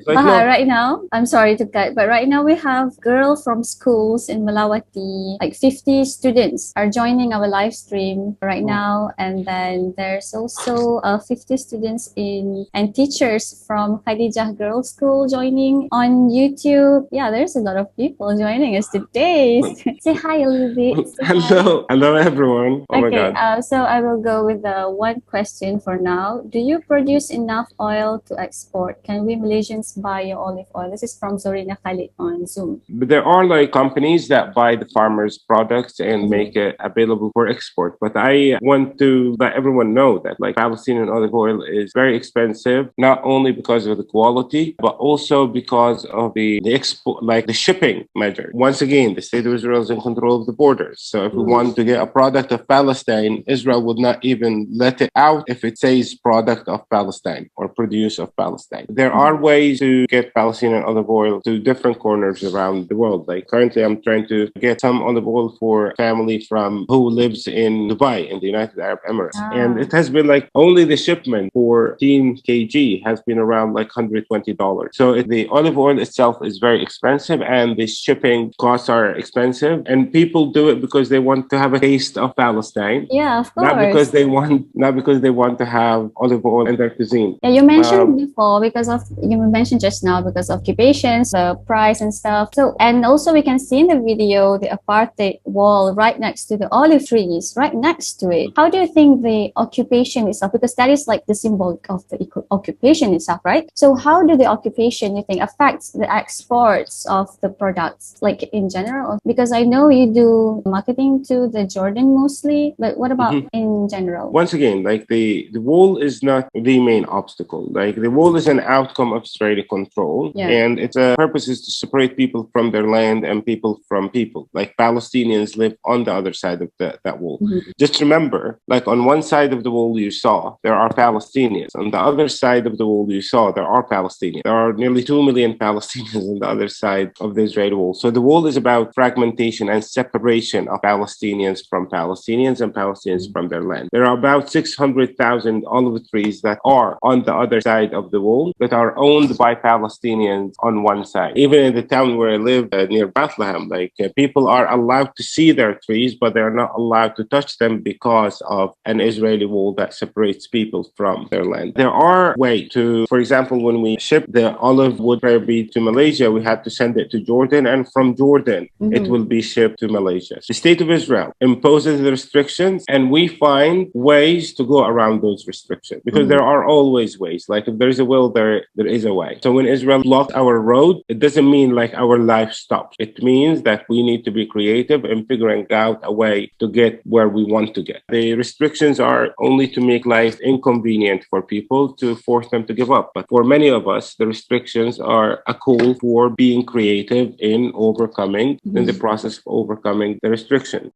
Like, Baha, no, right now, I'm sorry to cut, but right now we have girls from schools in Malawati, like 50 students are joining our live stream right now. And then there's also 50 students and teachers from Khadijah Girls School joining on YouTube. Yeah, there's a lot of people joining us today. Say hi a little bit. Say hi. hello everyone. Oh my Okay, God. so I will go with the one question for now. Do you produce enough oil to export? Can we Malaysians buy your olive oil? This is from Zorina Khalid on Zoom. But there are like companies that buy the farmers' products and Mhm. make it available for export. But I want to let everyone know that like Palestinian olive oil is very expensive, not only because of the quality, but also because of the export, like the shipping measure. Once again, the state of Israel is in control of the borders. So if we Mhm. want to get a product of Palestine, Israel would not even let it out if it says product of Palestine or produce of Palestine. There are ways to get Palestinian olive oil to different corners around the world. Like currently, I'm trying to get some olive oil for a family from who lives in Dubai in the United Arab Emirates, and Ah. it has been like only the shipment for 10 kg has been around like $120. So the olive oil itself is very expensive, and the shipping costs are expensive, and people do it because they want to have a taste of Palestine, Yeah, of not because course. they want to have olive oil in their cuisine. Yeah, you mentioned before you mentioned just now because of occupations, the price and stuff. So, and also we can see in the video the apartheid wall right next to the olive trees, right next to it. How do you think the occupation itself, because that is like the symbol of the occupation itself, right? So, how do the occupation you think affects the exports of the products, like in general? Because I know you do marketing to the Jordan mostly, but what about in general? Once again, like the wall is not the main obstacle. Like the wall is an outcome of Israeli control, Yeah. and its purpose is to separate people from their land and people from people. Like Palestinians live on the other side of that wall. Mhm. Just remember, like on one side of the wall you saw, there are Palestinians. On the other side of the wall you saw, there are Palestinians. There are nearly 2 million Palestinians on the other side of the Israeli wall. So the wall is about fragmentation and separation of Palestinians from Palestinians and Palestinians from their land. There are about 600,000 olive trees that are on the other side of the wall that are owned by Palestinians on one side. Even in the town where I live near Bethlehem, people are allowed to see their trees, but they're not allowed to touch them because of an Israeli wall that separates people from their land. There are ways to, for example, when we ship the olive wood beet to Malaysia, we had to send it to Jordan, and from Jordan, it will be shipped to Malaysia. The state of Israel imposes the restrictions, and we find ways to go around those restrictions because there are always ways. Like if there is a will, there is a way. So when Israel blocks our road, it doesn't mean like our life stops. It means that we need to be creative in figuring out a way to get where we want to get. The restrictions are only to make life inconvenient for people, to force them to give up. But for many of us, the restrictions are a call for being creative in overcoming, in the process of overcoming the restriction.